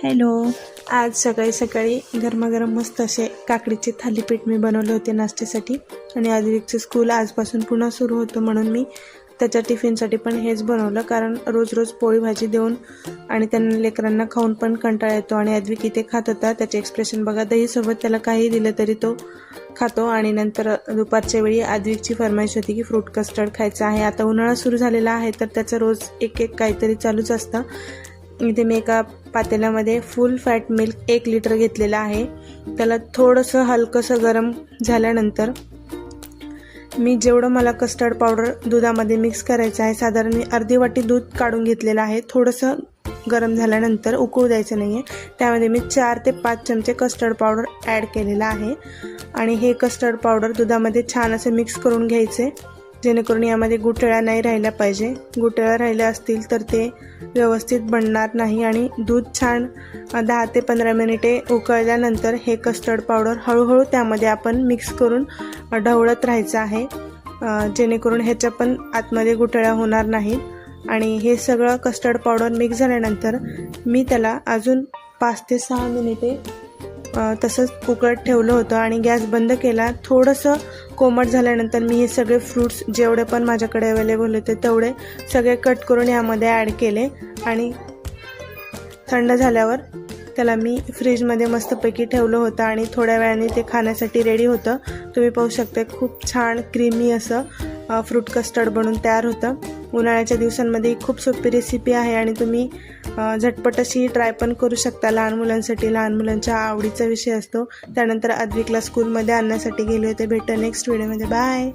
Hello, आज सकाळी सकाळी गरमागरम मस्त असे काकडीचे थालीपीठ मी बनवले होते नाश्त्यासाठी. आणि आद्विकचे स्कूल आजपासून पुन्हा सुरू होतं म्हणून मी त्याच्या टिफिनसाठी पण हेच बनवलं. कारण रोज रोज पोळी भाजी देऊन आणि त्यांना लेकरांना खाऊन पण कंटाळा येतो. आणि आद्विक इथे खात होता, त्याचे एक्सप्रेशन बघा. दहीसोबत त्याला काही दिलं तरी तो खातो. आणि नंतर दुपारच्या वेळी आद्विकची फरमाईश होती की फ्रूट कस्टर्ड खायचं आहे. आता उन्हाळा सुरू झालेला आहे तर त्याचं रोज एक एक काहीतरी चालूच असतं. इथे मी एका पातेल्यामध्ये फुल फॅट मिल्क 1 लिटर घेतलेलं आहे. त्याला थोडंसं हलकंसं गरम झाल्यानंतर मी जेवढं मला कस्टर्ड पावडर दुधामध्ये मिक्स करायचं आहे, साधारण मी अर्धी वाटी दूध काढून घेतलेलं आहे. थोडंसं गरम झाल्यानंतर उकळू द्यायचं नाही आहे. त्यामध्ये मी 4 ते 5 चमचे कस्टर्ड पावडर ॲड केलेलं आहे. आणि हे कस्टर्ड पावडर दुधामध्ये छान असं मिक्स करून घ्यायचे, जेणेकरून यामध्ये गुठळ्या नाही राहिल्या पाहिजे. गुठळ्या राहिल्या असतील तर ते व्यवस्थित बनणार नाही. आणि दूध छान 10 ते 15 मिनिटे उकळल्यानंतर हे कस्टर्ड पावडर हळूहळू त्यामध्ये आपण मिक्स करून ढवळत राहायचं आहे, जेणेकरून ह्याच्या पण आतमध्ये गुठळ्या होणार नाहीत. आणि हे सगळं कस्टर्ड पावडर मिक्स झाल्यानंतर मी त्याला अजून 5 ते 6 मिनिटे तसंच उकळत ठेवलं होतं आणि गॅस बंद केला. थोडंसं कोमट झाल्यानंतर मी हे सगळे फ्रूट्स जेवढे पण माझ्याकडे अवेलेबल होते तेवढे सगळे कट करून यामध्ये ॲड केले. आणि थंड झाल्यावर त्याला मी फ्रीजमध्ये मस्तपैकी ठेवलं होतं आणि थोड्या वेळाने ते खाण्यासाठी रेडी होतं. तुम्ही पाहू शकता खूप छान क्रीमी असं फ्रूट कस्टर्ड बनून तयार होतं. उन्हाळ्याच्या दिवसांमध्ये खूप सोपी रेसिपी आहे आणि तुम्ही झटपट अशी ट्राय पण करू शकता. लहान मुलांसाठी, लहान मुलांच्या आवडीचा विषय असतो. त्यानंतर आद्विकला स्कूलमध्ये आणण्यासाठी गेले होते. भेटू नेक्स्ट व्हिडिओमध्ये. बाय.